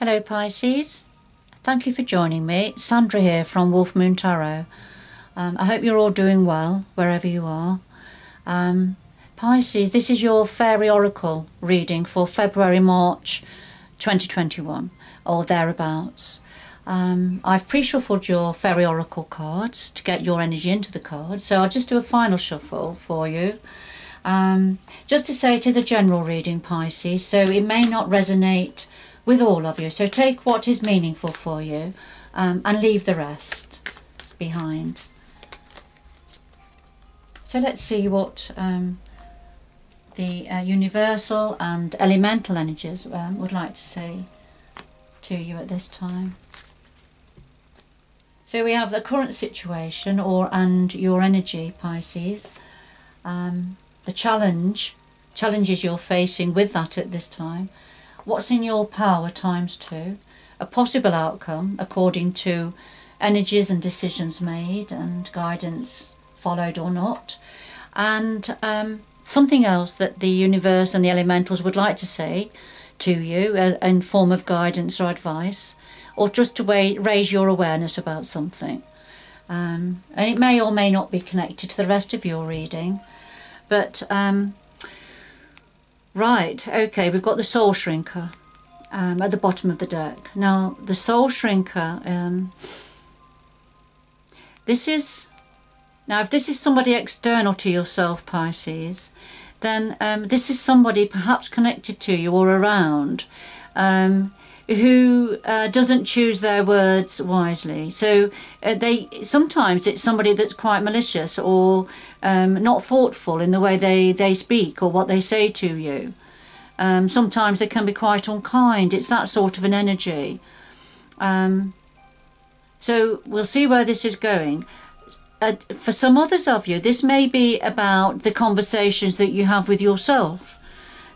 Hello Pisces, thank you for joining me. Sandra here from Wolf Moon Tarot. I hope you're all doing well wherever you are. Pisces, this is your Fairy Oracle reading for February-March 2021 or thereabouts. I've pre-shuffled your Fairy Oracle cards to get your energy into the cards, so I'll just do a final shuffle for you. Just to say to the general reading, Pisces, so it may not resonate with all of you, so take what is meaningful for you and leave the rest behind. So let's see what the universal and elemental energies would like to say to you at this time. So we have the current situation and your energy, Pisces, the challenges you're facing with that at this time. What's in your power ×2, a possible outcome according to energies and decisions made and guidance followed or not, and something else that the universe and the elementals would like to say to you in form of guidance or advice, or just to raise your awareness about something. And it may or may not be connected to the rest of your reading, but right, okay, we've got the Soul Shrinker at the bottom of the deck. Now, the Soul Shrinker, if this is somebody external to yourself, Pisces, then this is somebody perhaps connected to you or around who doesn't choose their words wisely. So sometimes it's somebody that's quite malicious or not thoughtful in the way they speak or what they say to you. Sometimes they can be quite unkind. It's that sort of an energy. So we'll see where this is going. For some others of you, this may be about the conversations that you have with yourself.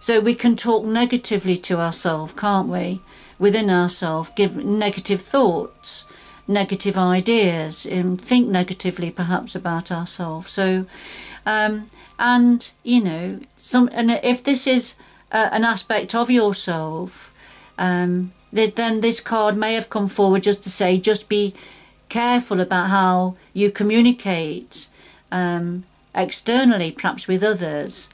So we can talk negatively to ourselves, can't we? Within ourselves, give negative thoughts, negative ideas, think negatively perhaps about ourselves. So, and you know, and if this is an aspect of yourself, then this card may have come forward just to say, just be careful about how you communicate externally, perhaps with others,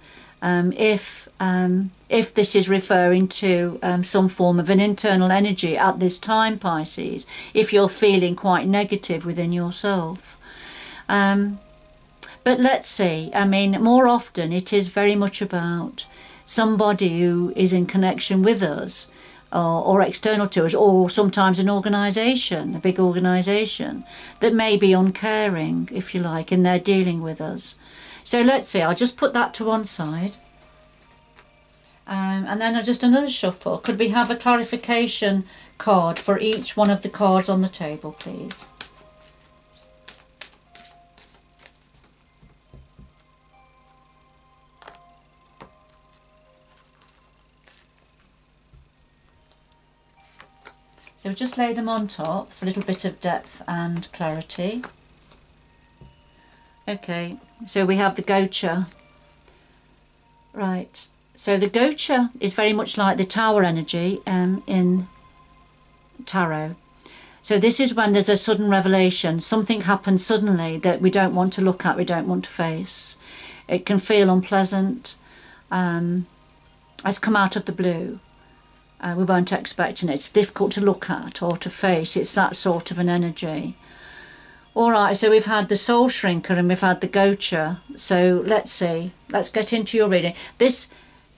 if this is referring to some form of an internal energy at this time, Pisces, if you're feeling quite negative within yourself. But let's see, I mean, more often it is very much about somebody who is in connection with us, or external to us, or sometimes an organisation, a big organisation, that may be uncaring, if you like, in their dealing with us. So let's see, I'll just put that to one side. And then just another shuffle. Could we have a clarification card for each one of the cards on the table, please? So just lay them on top for a little bit of depth and clarity. Okay, so we have the Gocha. Right, so the Gocha is very much like the Tower energy in Tarot. So this is when there's a sudden revelation. Something happens suddenly that we don't want to look at, we don't want to face. It can feel unpleasant. It's come out of the blue. We weren't expecting it. It's difficult to look at or to face. It's that sort of an energy. Alright, so we've had the Soul Shrinker and we've had the Gocha. So let's see. Let's get into your reading. This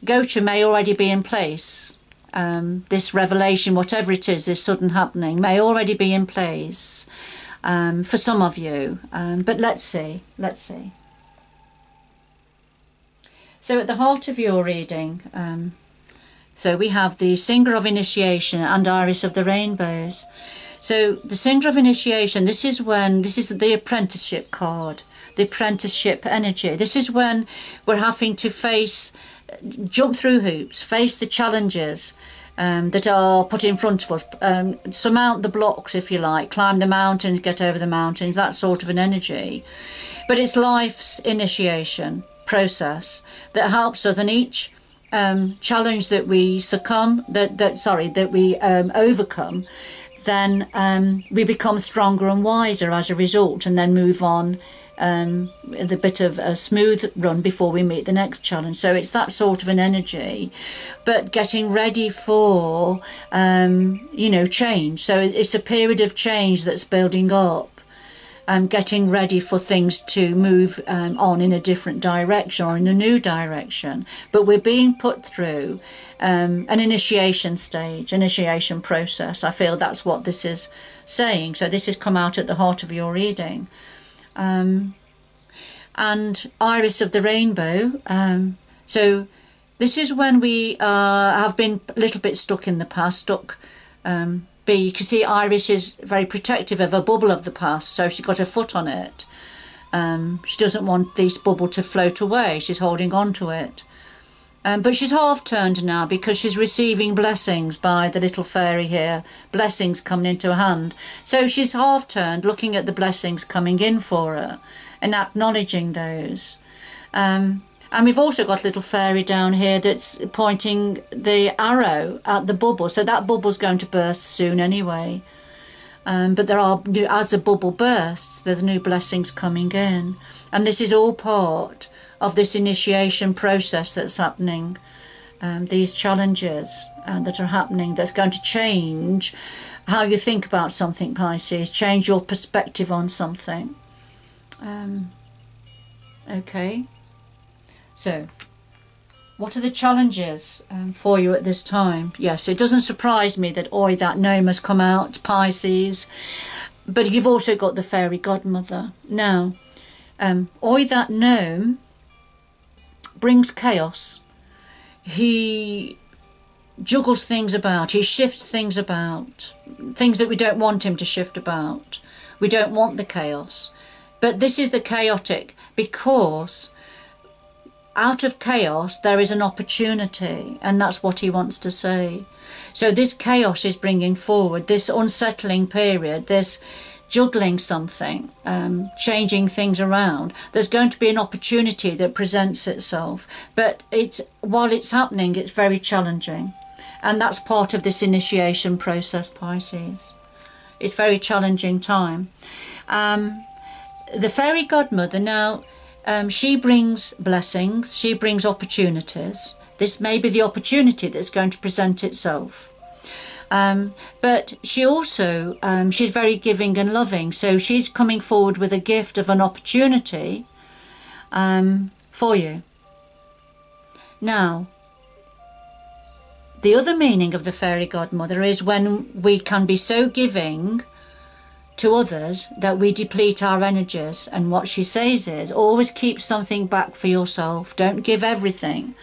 Gocha may already be in place. This revelation, whatever it is, this sudden happening, may already be in place for some of you. But let's see. Let's see. So at the heart of your reading, so we have the Singer of Initiation and Iris of the Rainbows. So the Singer of Initiation, this is the apprenticeship card, the apprenticeship energy. This is when we're having to jump through hoops, face the challenges that are put in front of us, surmount the blocks, if you like, climb the mountains, get over the mountains, that sort of an energy. But it's life's initiation process that helps us, and each challenge that we overcome, then we become stronger and wiser as a result, and then move on with a bit of a smooth run before we meet the next challenge. So it's that sort of an energy, but getting ready for change. So it's a period of change that's building up. Getting ready for things to move on in a different direction or in a new direction. But we're being put through an initiation stage, initiation process. I feel that's what this is saying. So this has come out at the heart of your reading. And Iris of the Rainbow. So this is when we have been a little bit stuck in the past, you can see Iris is very protective of a bubble of the past, so she's got her foot on it. She doesn't want this bubble to float away. She's holding on to it. But she's half turned now because she's receiving blessings by the little fairy here. Blessings coming into her hand. So she's half turned, looking at the blessings coming in for her and acknowledging those. And we've also got a little fairy down here that's pointing the arrow at the bubble. So that bubble's going to burst soon anyway. But as the bubble bursts, there's new blessings coming in. And this is all part of this initiation process that's happening. These challenges that are happening, that's going to change how you think about something, Pisces. Change your perspective on something. Okay. So, what are the challenges for you at this time? Yes, it doesn't surprise me that Oi, that gnome has come out, Pisces. But you've also got the fairy godmother. Now, Oi, that gnome brings chaos. He juggles things about. He shifts things about. Things that we don't want him to shift about. We don't want the chaos. But this is the chaotic, because out of chaos there is an opportunity, and that's what he wants to say. So this chaos is bringing forward this unsettling period, this juggling something, changing things around. There's going to be an opportunity that presents itself, but while it's happening, it's very challenging, and that's part of this initiation process, Pisces. It's a very challenging time. The fairy godmother now, she brings blessings, she brings opportunities. This may be the opportunity that's going to present itself. But she also, she's very giving and loving. So she's coming forward with a gift of an opportunity for you. Now, the other meaning of the fairy godmother is when we can be so giving to others that we deplete our energies. And what she says is, always keep something back for yourself. Don't give everything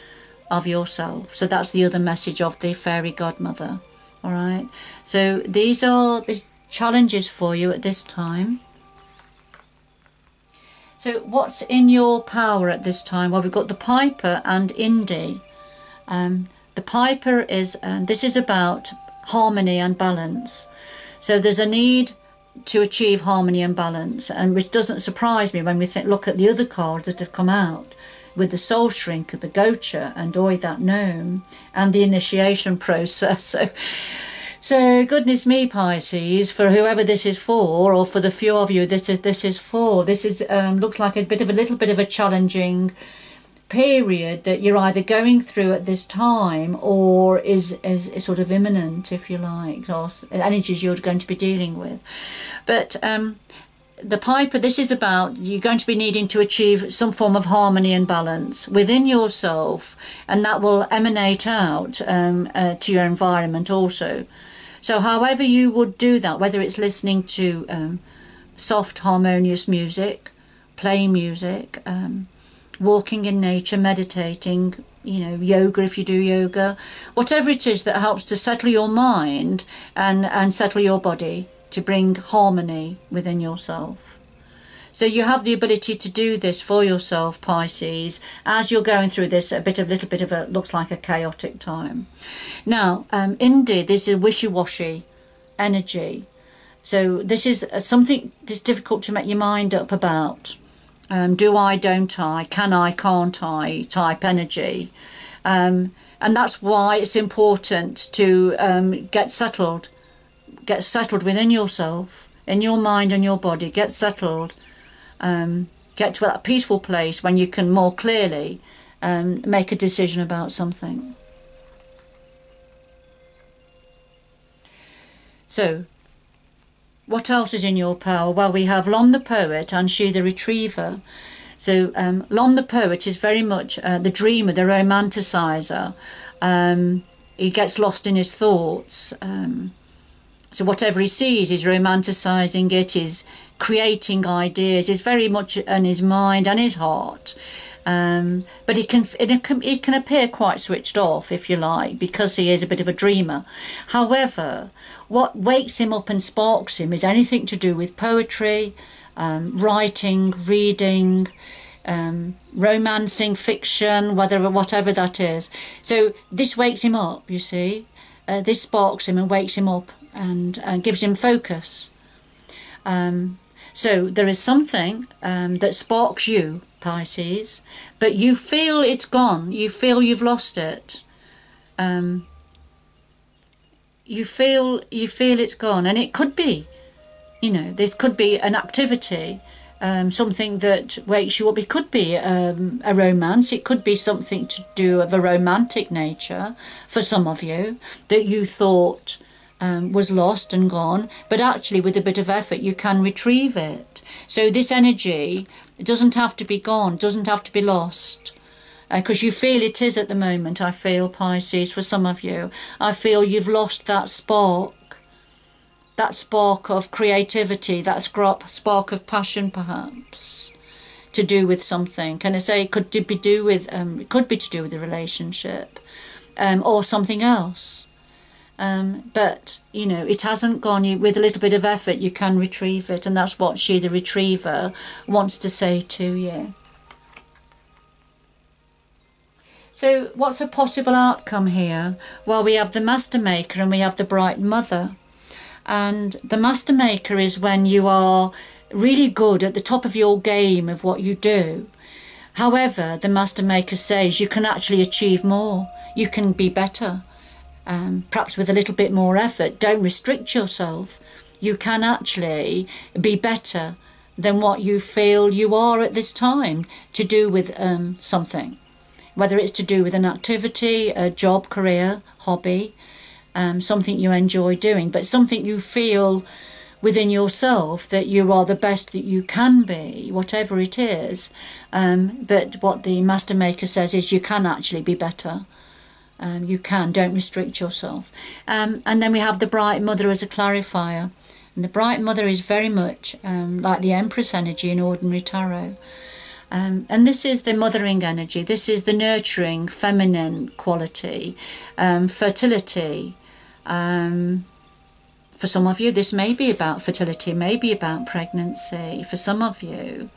of yourself. So that's the other message of the fairy godmother. All right, so these are the challenges for you at this time. So what's in your power at this time? Well, we've got the Piper and Indy. The Piper is, this is about harmony and balance. So there's a need to achieve harmony and balance, and which doesn't surprise me when we look at the other cards that have come out with the Soul Shrinker, the Gocha, and Oi, that gnome, and the initiation process. So goodness me, Pisces, for whoever this is for, or for the few of you this is for, this is looks like a little bit of a challenging period that you're either going through at this time, or is sort of imminent, if you like, or energies you're going to be dealing with. But the Piper, this is about, you're going to be needing to achieve some form of harmony and balance within yourself, and that will emanate out to your environment also. So however you would do that, whether it's listening to soft harmonious music, playing music, walking in nature, meditating, yoga if you do yoga, whatever it is that helps to settle your mind and settle your body, to bring harmony within yourself. So you have the ability to do this for yourself, Pisces, as you're going through this little bit of a, looks like a chaotic time. Now, indeed, this is a wishy-washy energy. So this is something that's difficult to make your mind up about. Do I, don't I, can I, can't I type energy. And that's why it's important to get settled within yourself, in your mind and your body. Get settled, get to that peaceful place when you can more clearly make a decision about something. So, what else is in your power? Well, we have Lom the poet and She the retriever. So Lom the poet is very much the dreamer, the romanticizer. He gets lost in his thoughts. So whatever he sees, he's romanticising it, he's creating ideas, he's very much in his mind and his heart. But he can appear quite switched off, if you like, because he is a bit of a dreamer. However, what wakes him up and sparks him is anything to do with poetry, writing, reading, romancing, fiction, whatever that is. So this wakes him up, you see. This sparks him and wakes him up and gives him focus. So there is something that sparks you, Pisces, but you feel it's gone. You feel you've lost it. You feel it's gone, and it could be, you know, this could be an activity, something that wakes you up. It could be a romance. It could be something to do of a romantic nature for some of you that you thought was lost and gone, but actually with a bit of effort you can retrieve it. So this energy doesn't have to be gone, doesn't have to be lost, because you feel it is at the moment. I feel, Pisces, for some of you, I feel you've lost that spark of creativity, that spark of passion, perhaps, to do with something. Can I say it could be to do with a relationship, or something else. But you know, it hasn't gone. With a little bit of effort you can retrieve it, and that's what She the retriever wants to say to you. So what's a possible outcome here? Well, we have the Master Maker and we have the Bright Mother. And the Master Maker is when you are really good at the top of your game of what you do. However, the Master Maker says you can actually achieve more. You can be better. Perhaps with a little bit more effort. Don't restrict yourself. You can actually be better than what you feel you are at this time to do with something. Whether it's to do with an activity, a job, career, hobby, something you enjoy doing, but something you feel within yourself that you are the best that you can be, whatever it is. But what the Master Maker says is you can actually be better. You can, don't restrict yourself. And then we have the Bright Mother as a clarifier. And the Bright Mother is very much like the Empress energy in ordinary tarot. And this is the mothering energy. This is the nurturing, feminine quality, fertility. For some of you, this may be about fertility, may be about pregnancy. For some of you,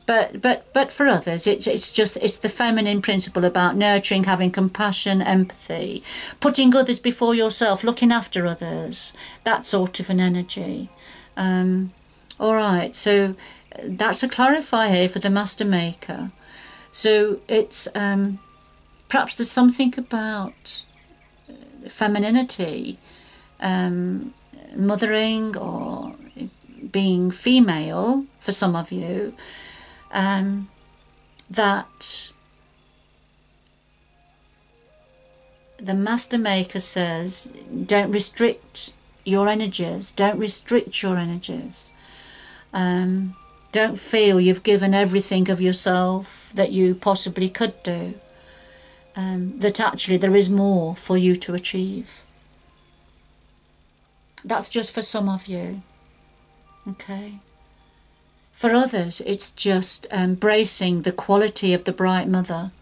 but for others, it's the feminine principle about nurturing, having compassion, empathy, putting others before yourself, looking after others. That sort of an energy. All right, so that's a clarifier here for the Master Maker. So it's perhaps there's something about femininity, mothering, or being female for some of you, that the Master Maker says don't restrict your energies, don't restrict your energies. Don't feel you've given everything of yourself that you possibly could do. That actually there is more for you to achieve. That's just for some of you. Okay. For others, it's just embracing the quality of the Bright Mother,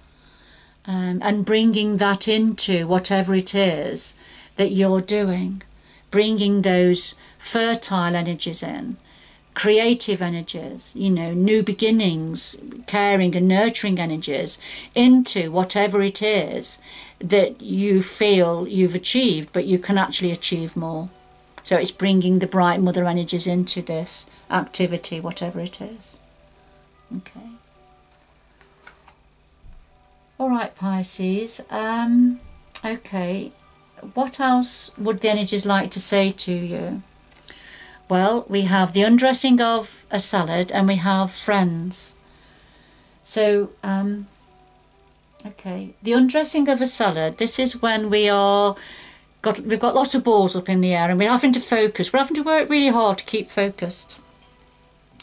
and bringing that into whatever it is that you're doing. Bringing those fertile energies in. Creative energies, you know, new beginnings, caring and nurturing energies into whatever it is that you feel you've achieved, but you can actually achieve more. So it's bringing the Bright Mother energies into this activity, whatever it is. Okay. Alright, Pisces. Okay. What else would the energies like to say to you? Well, we have the undressing of a salad and we have friends. So, okay, the undressing of a salad, this is when we've got lots of balls up in the air and we're having to focus. We're having to work really hard to keep focused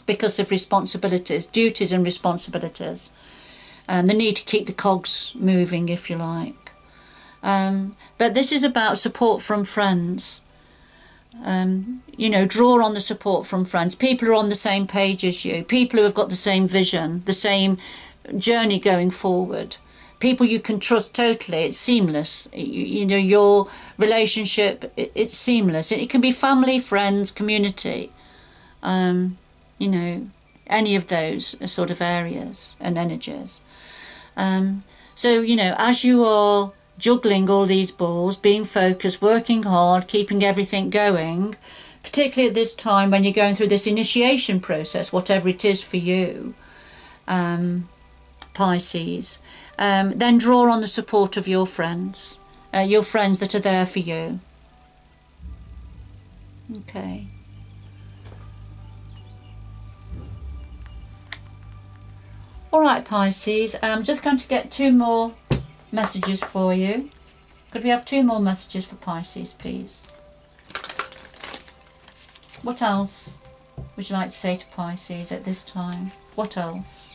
because of responsibilities, duties and responsibilities. The need to keep the cogs moving, if you like. But this is about support from friends. You know, draw on the support from friends. People who are on the same page as you. People who have got the same vision, the same journey going forward. People you can trust totally. It's seamless. You know, your relationship, it's seamless. It can be family, friends, community. You know, any of those sort of areas and energies. So, you know, as you are juggling all these balls, being focused, working hard, keeping everything going, particularly at this time when you're going through this initiation process, whatever it is for you, Pisces, then draw on the support of your friends that are there for you. Okay. Alright, Pisces, I'm just going to get 2 more messages for you. Could we have 2 more messages for Pisces, please? What else would you like to say to Pisces at this time? What else?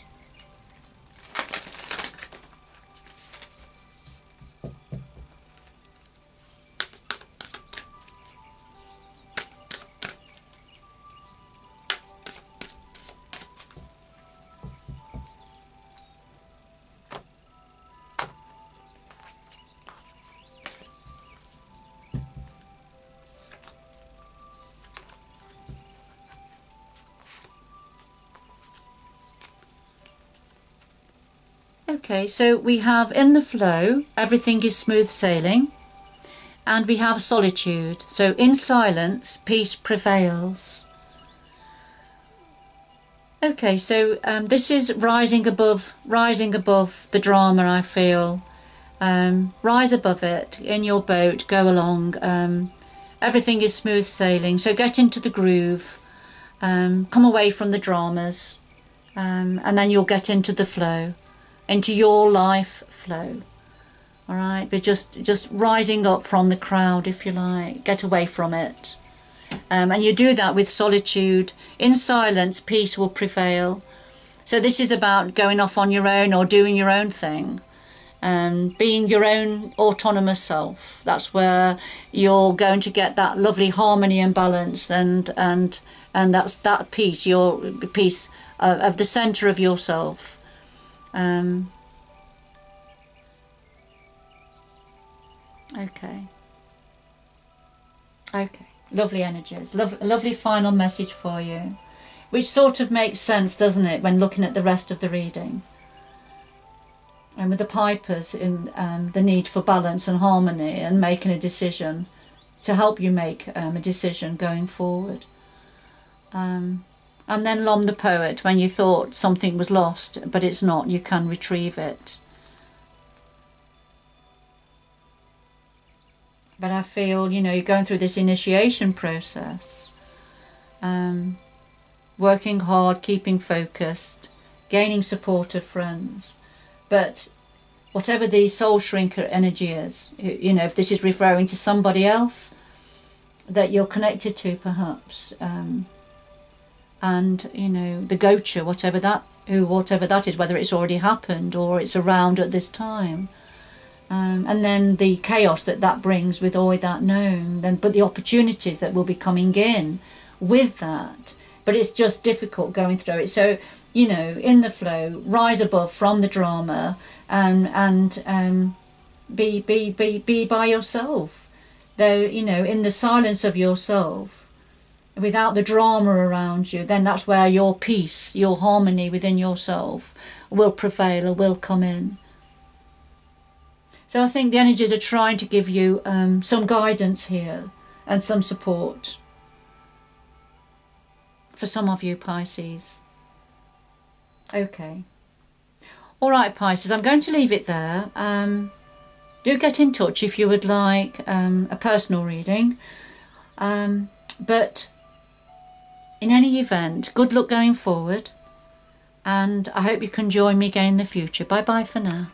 Okay, so we have in the flow, everything is smooth sailing, and we have solitude. So in silence, peace prevails. Okay, so this is rising above the drama, I feel. Rise above it in your boat, go along. Everything is smooth sailing, so get into the groove, come away from the dramas, and then you'll get into the flow. Into your life flow. All right, but just rising up from the crowd, if you like, get away from it, and you do that with solitude. In silence, peace will prevail. So this is about going off on your own or doing your own thing, being your own autonomous self. That's where you're going to get that lovely harmony and balance, and that's that peace, your peace of the center of yourself. Okay, lovely energies, lovely final message for you, which sort of makes sense, doesn't it, when looking at the rest of the reading, and with the pipers in the need for balance and harmony and making a decision to help you make a decision going forward. And then Lom the poet, when you thought something was lost, but it's not, you can retrieve it. But I feel, you know, you're going through this initiation process, working hard, keeping focused, gaining support of friends. But whatever the soul shrinker energy is, you know, if this is referring to somebody else that you're connected to, perhaps, and you know, the gocha, whatever that is, whether it's already happened or it's around at this time, and then the chaos that brings with all that known, but the opportunities that will be coming in with that. But it's just difficult going through it. So, you know, in the flow, rise above from the drama, and be by yourself, though, you know, in the silence of yourself, without the drama around you. Then that's where your peace, your harmony within yourself will prevail or will come in. So I think the energies are trying to give you some guidance here and some support for some of you, Pisces. Okay. Alright Pisces, I'm going to leave it there. Do get in touch if you would like a personal reading. But in any event, good luck going forward. And I hope you can join me again in the future. Bye bye for now.